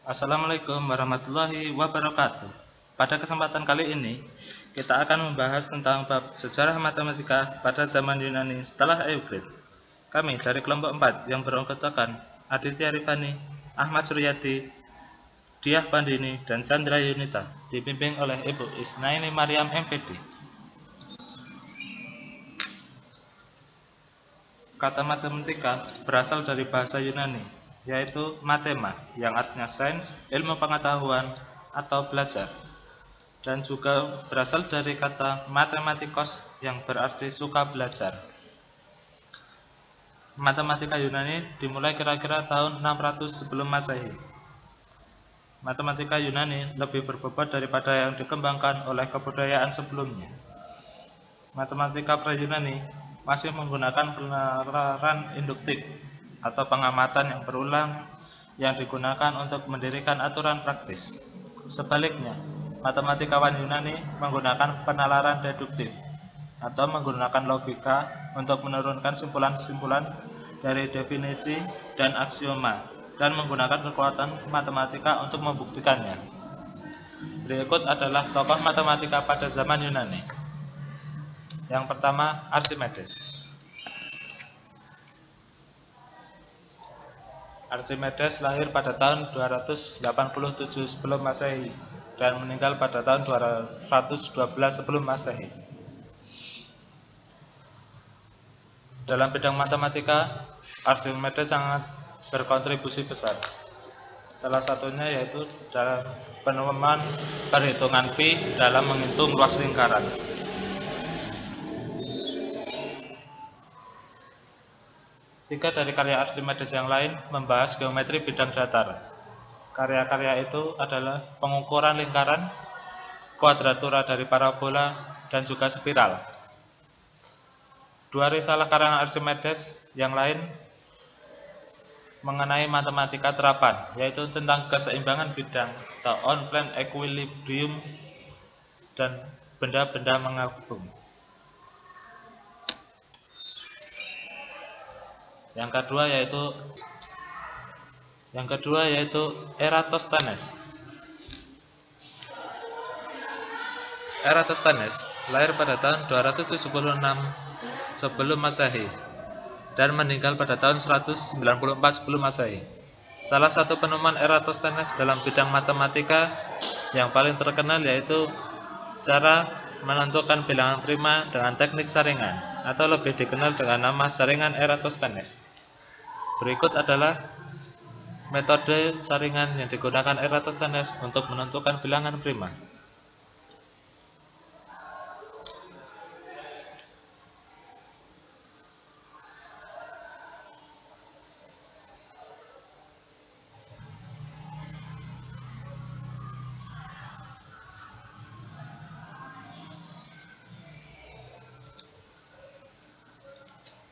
Assalamualaikum warahmatullahi wabarakatuh. Pada kesempatan kali ini, kita akan membahas tentang bab sejarah matematika pada zaman Yunani setelah Euclid. Kami dari kelompok 4 yang beranggotakan Aditya Rifani, Ahmad Suryati, Diah Pandini, dan Chandra Yunita, dibimbing oleh Ibu Isnaini Mariam MPD. Kata matematika berasal dari bahasa Yunani, yaitu mathema, yang artinya sains, ilmu pengetahuan, atau belajar. Dan juga berasal dari kata matematikos yang berarti suka belajar. Matematika Yunani dimulai kira-kira tahun 600 sebelum Masehi. Matematika Yunani lebih berbobot daripada yang dikembangkan oleh kebudayaan sebelumnya. Matematika pra-Yunani masih menggunakan penalaran induktif atau pengamatan yang berulang yang digunakan untuk mendirikan aturan praktis. Sebaliknya, matematikawan Yunani menggunakan penalaran deduktif atau menggunakan logika untuk menurunkan simpulan-simpulan dari definisi dan aksioma dan menggunakan kekuatan matematika untuk membuktikannya. Berikut adalah tokoh matematika pada zaman Yunani. Yang pertama, Archimedes. Archimedes lahir pada tahun 287 sebelum Masehi dan meninggal pada tahun 212 sebelum Masehi. Dalam bidang matematika, Archimedes sangat berkontribusi besar. Salah satunya yaitu dalam penemuan perhitungan pi dalam menghitung luas lingkaran. Tiga dari karya Archimedes yang lain membahas geometri bidang datar. Karya-karya itu adalah pengukuran lingkaran, kuadratura dari parabola, dan juga spiral. Dua risalah karangan Archimedes yang lain mengenai matematika terapan, yaitu tentang keseimbangan bidang atau on-plane equilibrium dan benda-benda mengapung. Yang kedua yaitu Eratosthenes. Eratosthenes lahir pada tahun 276 sebelum Masehi dan meninggal pada tahun 194 sebelum Masehi. Salah satu penemuan Eratosthenes dalam bidang matematika yang paling terkenal yaitu cara menentukan bilangan prima dengan teknik saringan, atau lebih dikenal dengan nama saringan Eratosthenes. Berikut adalah metode saringan yang digunakan Eratosthenes untuk menentukan bilangan prima.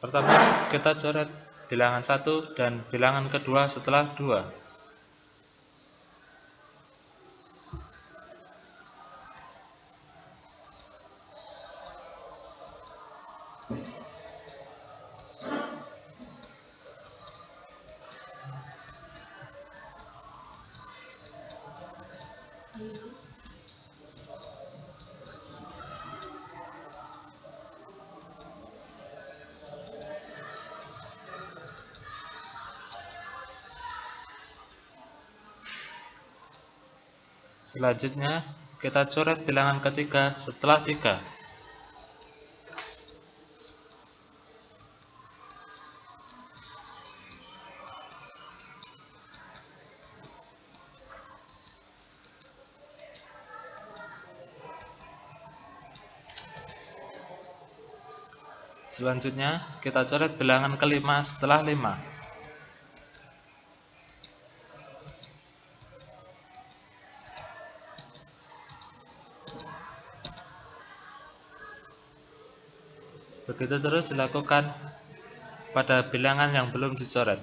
Pertama, kita coret bilangan 1 dan bilangan kedua setelah 2. Selanjutnya, kita coret bilangan ketiga setelah 3. Selanjutnya, kita coret bilangan kelima setelah 5. Begitu terus dilakukan pada bilangan yang belum dicoret.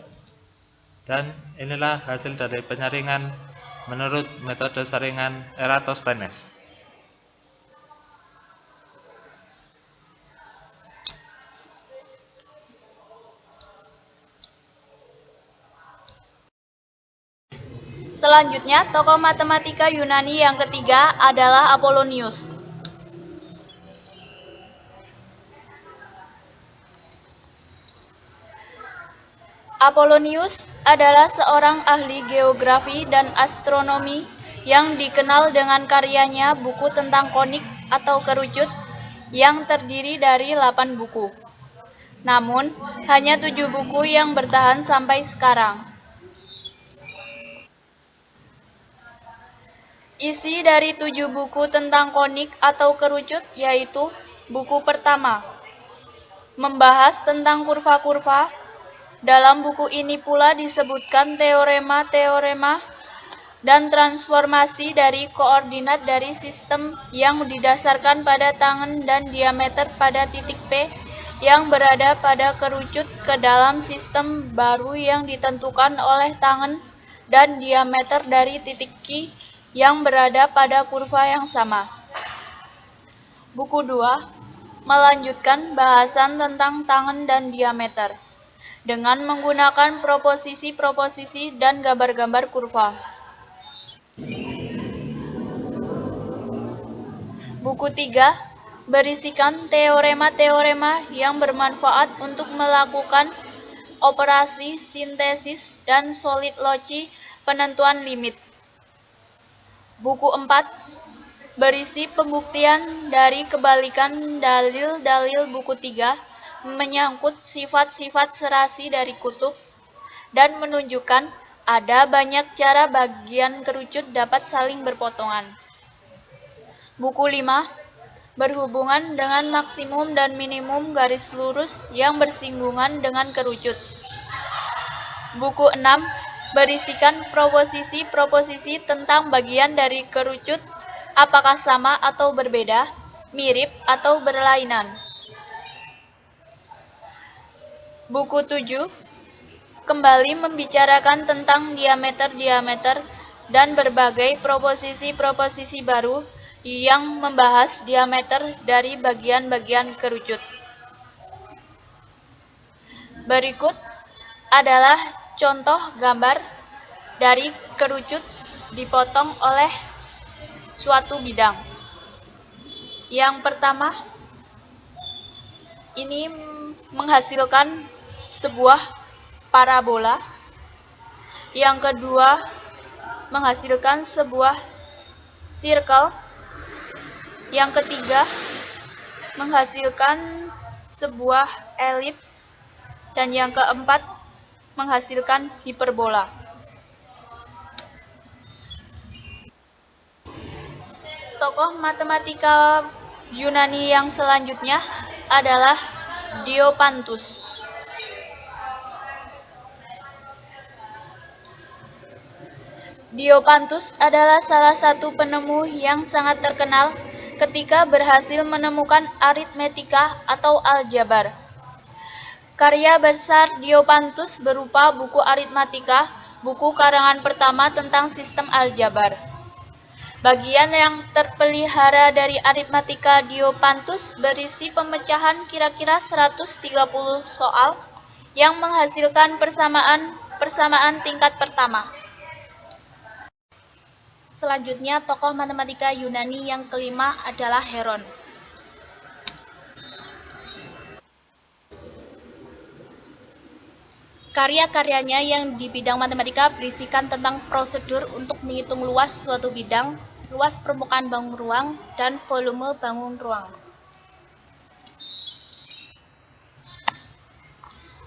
Dan inilah hasil dari penyaringan menurut metode saringan Eratosthenes. Selanjutnya, tokoh matematika Yunani yang ketiga adalah Apollonius. Apollonius adalah seorang ahli geografi dan astronomi yang dikenal dengan karyanya buku tentang konik atau kerucut yang terdiri dari 8 buku. Namun, hanya 7 buku yang bertahan sampai sekarang. Isi dari 7 buku tentang konik atau kerucut yaitu buku pertama, membahas tentang kurva-kurva. Dalam buku ini pula disebutkan teorema-teorema dan transformasi dari koordinat dari sistem yang didasarkan pada tangen dan diameter pada titik P yang berada pada kerucut ke dalam sistem baru yang ditentukan oleh tangen dan diameter dari titik Q yang berada pada kurva yang sama. Buku 2 melanjutkan bahasan tentang tangen dan diameter dengan menggunakan proposisi-proposisi dan gambar-gambar kurva. Buku 3 berisikan teorema-teorema yang bermanfaat untuk melakukan operasi sintesis dan solid loci penentuan limit. Buku 4 berisi pembuktian dari kebalikan dalil-dalil buku 3 menyangkut sifat-sifat serasi dari kutub dan menunjukkan ada banyak cara bagian kerucut dapat saling berpotongan. Buku 5 berhubungan dengan maksimum dan minimum garis lurus yang bersinggungan dengan kerucut. Buku 6 berisikan proposisi-proposisi tentang bagian dari kerucut, apakah sama atau berbeda, mirip atau berlainan. Buku 7 kembali membicarakan tentang diameter-diameter dan berbagai proposisi-proposisi baru yang membahas diameter dari bagian-bagian kerucut. Berikut adalah contoh gambar dari kerucut dipotong oleh suatu bidang. Yang pertama, ini menghasilkan sebuah parabola. Yang kedua, menghasilkan sebuah circle. Yang ketiga, menghasilkan sebuah elips. Dan yang keempat, menghasilkan hiperbola. Tokoh matematika Yunani yang selanjutnya adalah Diopantus. Diopantus adalah salah satu penemu yang sangat terkenal ketika berhasil menemukan aritmetika atau aljabar. Karya besar Diopantus berupa buku Aritmatika, buku karangan pertama tentang sistem aljabar. Bagian yang terpelihara dari aritmatika Diopantus berisi pemecahan kira-kira 130 soal yang menghasilkan persamaan tingkat pertama. Selanjutnya, tokoh matematika Yunani yang kelima adalah Heron. Karya-karyanya yang di bidang matematika berisikan tentang prosedur untuk menghitung luas suatu bidang, luas permukaan bangun ruang, dan volume bangun ruang.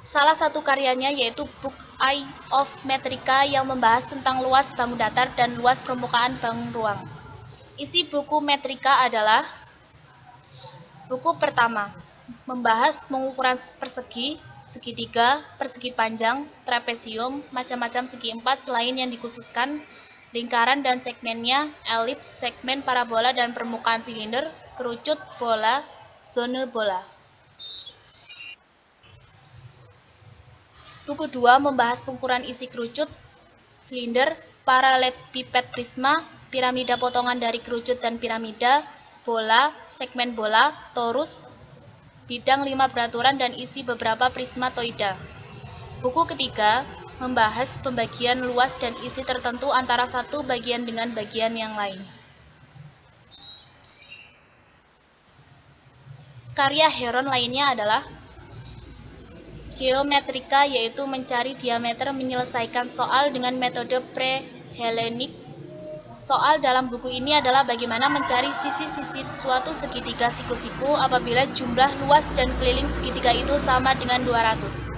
Salah satu karyanya yaitu Book Eye of Metrica yang membahas tentang luas bangun datar dan luas permukaan bangun ruang. Isi buku Metrica adalah: buku pertama, membahas pengukuran persegi, segitiga, persegi panjang, trapesium, macam-macam segi empat selain yang dikhususkan, lingkaran dan segmennya, elips, segmen parabola dan permukaan silinder, kerucut, bola, zona bola. Buku 2 membahas pengukuran isi kerucut, silinder, paralelepiped prisma, piramida potongan dari kerucut dan piramida, bola, segmen bola, torus, bidang 5 beraturan dan isi beberapa prismatoida. Buku ketiga membahas pembagian luas dan isi tertentu antara satu bagian dengan bagian yang lain. Karya Heron lainnya adalah Geometrika, yaitu mencari diameter menyelesaikan soal dengan metode pre-Hellenic. Soal dalam buku ini adalah bagaimana mencari sisi-sisi suatu segitiga siku-siku apabila jumlah luas dan keliling segitiga itu sama dengan 200.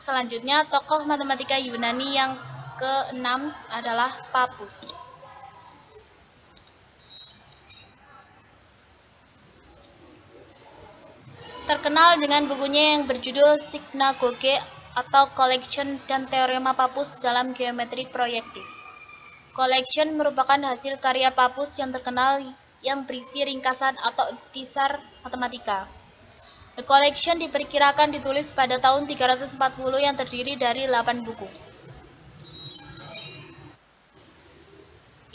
Selanjutnya, tokoh matematika Yunani yang ke-6 adalah Pappus. Terkenal dengan bukunya yang berjudul Synagogue atau Collection dan Teorema Pappus dalam Geometri Proyektif. Collection merupakan hasil karya Pappus yang terkenal yang berisi ringkasan atau ikhtisar matematika. The Collection diperkirakan ditulis pada tahun 340 yang terdiri dari 8 buku.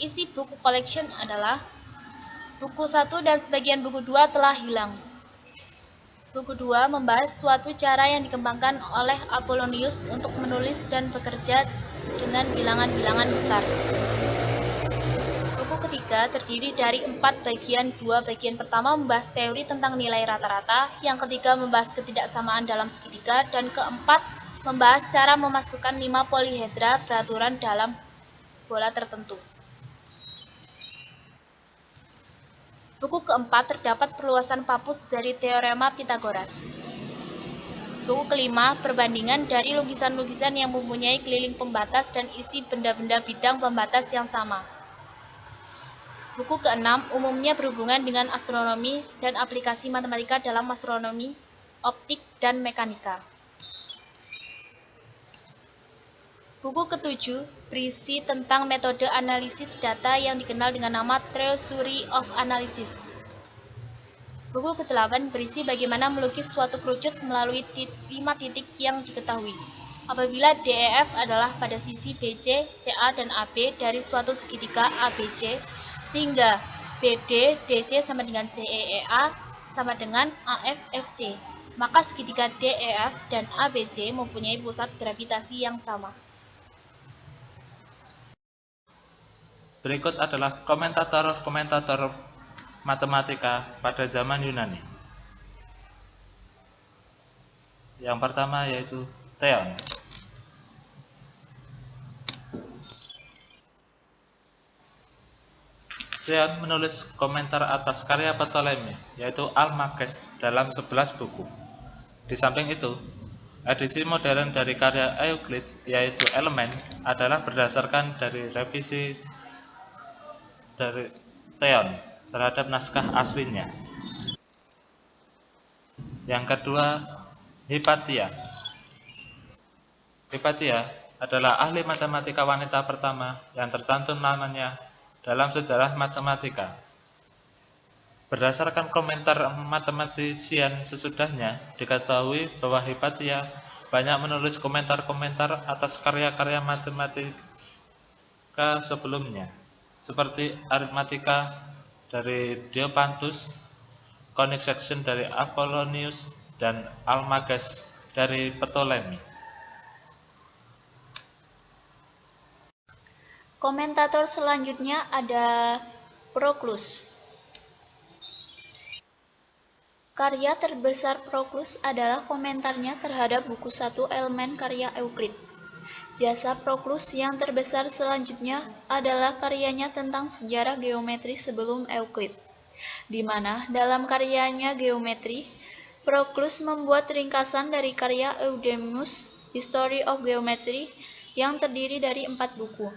Isi buku Collection adalah buku 1 dan sebagian buku 2 telah hilang. Buku 2 membahas suatu cara yang dikembangkan oleh Apollonius untuk menulis dan bekerja dengan bilangan-bilangan besar. Buku ketiga terdiri dari 4 bagian. 2 bagian pertama membahas teori tentang nilai rata-rata, yang ketiga membahas ketidaksamaan dalam segitiga, dan keempat membahas cara memasukkan 5 polihedra beraturan dalam bola tertentu. Buku keempat terdapat perluasan Pappus dari teorema Pythagoras. Buku kelima perbandingan dari lukisan-lukisan yang mempunyai keliling pembatas dan isi benda-benda bidang pembatas yang sama. Buku keenam umumnya berhubungan dengan astronomi dan aplikasi matematika dalam astronomi, optik, dan mekanika. Buku ketujuh berisi tentang metode analisis data yang dikenal dengan nama Theory of Analysis. Buku ke-8 berisi bagaimana melukis suatu kerucut melalui 5 titik yang diketahui. Apabila DEF adalah pada sisi BC, CA, dan AB dari suatu segitiga ABC, sehingga BD, DC sama dengan CEA sama dengan AFFC, maka segitiga DEF dan ABC mempunyai pusat gravitasi yang sama. Berikut adalah komentator-komentator matematika pada zaman Yunani. Yang pertama yaitu Theon. Theon menulis komentar atas karya Ptolemy, yaitu Almagest, dalam 11 buku. Di samping itu, edisi modern dari karya Euclid, yaitu Elemen, adalah berdasarkan dari revisi dari Theon terhadap naskah aslinya. Yang kedua, Hypatia. Hypatia adalah ahli matematika wanita pertama yang tercantum namanya dalam sejarah matematika. Berdasarkan komentar matematisian sesudahnya, diketahui bahwa Hypatia banyak menulis komentar-komentar atas karya-karya matematika sebelumnya, seperti Arithmetica dari Diopantus, Conic Section dari Apollonius, dan Almagest dari Ptolemy. Komentator selanjutnya ada Proclus. Karya terbesar Proclus adalah komentarnya terhadap buku 1 Elemen karya Euclid. Jasa Proclus yang terbesar selanjutnya adalah karyanya tentang sejarah geometri sebelum Euclid, di mana dalam karyanya Geometri, Proclus membuat ringkasan dari karya Eudemus, History of Geometry, yang terdiri dari 4 buku.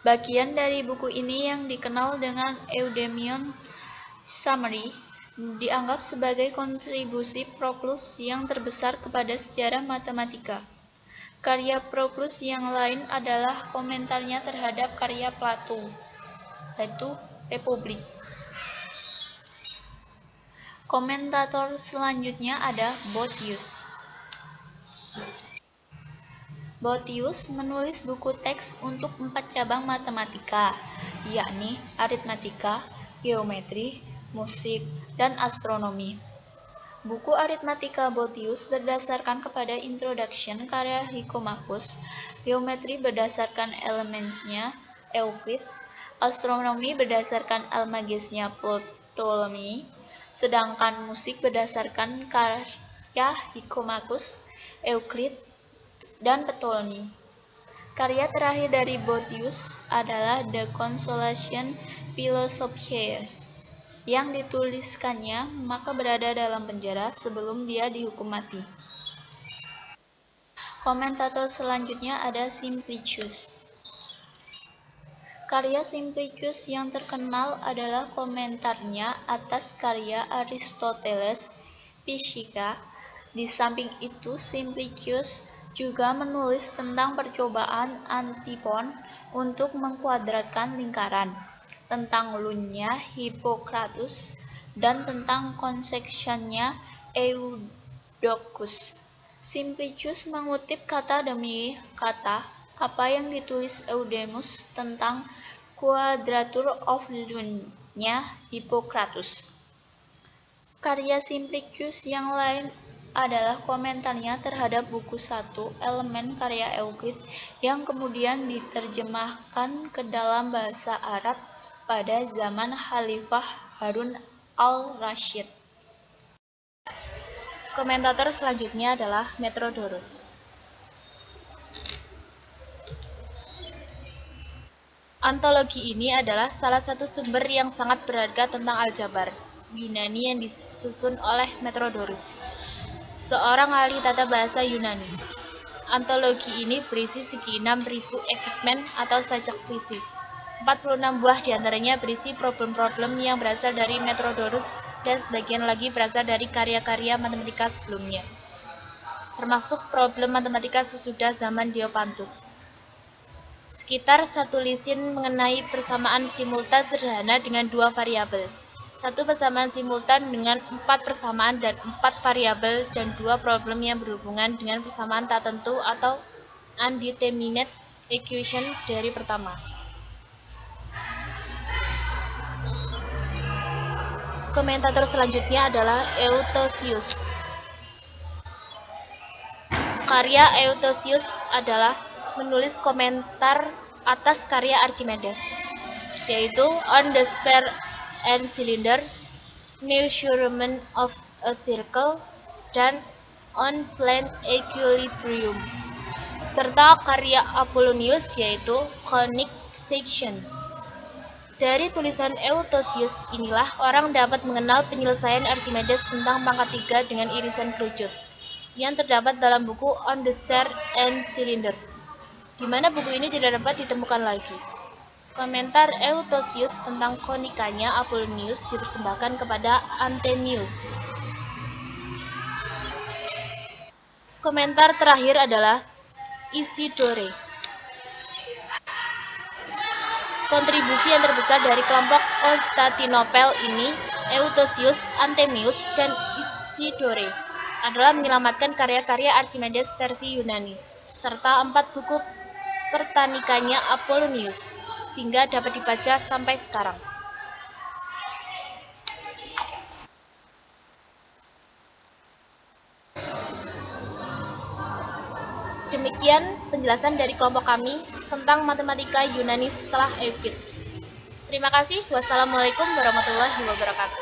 Bagian dari buku ini yang dikenal dengan Eudemion Summary dianggap sebagai kontribusi Proclus yang terbesar kepada sejarah matematika. Karya Proclus yang lain adalah komentarnya terhadap karya Plato, yaitu Republik. Komentator selanjutnya ada Boethius. Boethius menulis buku teks untuk 4 cabang matematika, yakni aritmatika, geometri, musik, dan astronomi. Buku aritmatika Boethius berdasarkan kepada Introduction karya Lycomachus, geometri berdasarkan Elements-nya Euclid, astronomi berdasarkan Almagestnya Ptolemy, sedangkan musik berdasarkan karya Lycomachus, Euclid, dan Ptolemy. Karya terakhir dari Boethius adalah The Consolation Philosophiae, yang dituliskannya maka berada dalam penjara sebelum dia dihukum mati. Komentator selanjutnya ada Simplicius. Karya Simplicius yang terkenal adalah komentarnya atas karya Aristoteles, Physica. Di samping itu, Simplicius juga menulis tentang percobaan Antipon untuk mengkuadratkan lingkaran, tentang lunnya Hippocrates, dan tentang conceptionnya Eudoxus. Simplicius mengutip kata demi kata apa yang ditulis Eudemus tentang Quadrature of Lune-nya Hippocrates. Karya Simplicius yang lain adalah komentarnya terhadap buku 1 Elemen karya Euclid yang kemudian diterjemahkan ke dalam bahasa Arab pada zaman Khalifah Harun al-Rasyid. Komentator selanjutnya adalah Metrodorus. Antologi ini adalah salah satu sumber yang sangat berharga tentang aljabar Yunani yang disusun oleh Metrodorus, seorang ahli tata bahasa Yunani. Antologi ini berisi segi 6.000 ekipmen atau sajak puisi. 46 buah diantaranya berisi problem-problem yang berasal dari Metrodorus dan sebagian lagi berasal dari karya-karya matematika sebelumnya, termasuk problem matematika sesudah zaman Diopantus. Sekitar satu lisin mengenai persamaan simultan sederhana dengan 2 variabel, satu persamaan simultan dengan 4 persamaan dan 4 variabel, dan 2 problem yang berhubungan dengan persamaan tak tentu atau undeterminate equation dari pertama. Komentator selanjutnya adalah Euthosius. Karya Euthosius adalah menulis komentar atas karya Archimedes, yaitu On the Sphere and Cylinder, Measurement of a Circle, dan On Plane Equilibrium, serta karya Apollonius yaitu Conic Section. Dari tulisan Euthosius inilah orang dapat mengenal penyelesaian Archimedes tentang pangkat 3 dengan irisan kerucut, yang terdapat dalam buku On the Sphere and Cylinder, di mana buku ini tidak dapat ditemukan lagi. Komentar Euthosius tentang konikanya Apollonius dipersembahkan kepada Anthemius. Komentar terakhir adalah Isidore. Kontribusi yang terbesar dari kelompok Konstantinopel ini, Euthosius, Anthemius, dan Isidore, adalah menyelamatkan karya-karya Archimedes versi Yunani, serta 4 buku pertanikannya Apollonius, sehingga dapat dibaca sampai sekarang. Demikian penjelasan dari kelompok kami tentang matematika Yunani setelah Euclid. Terima kasih. Wassalamualaikum warahmatullahi wabarakatuh.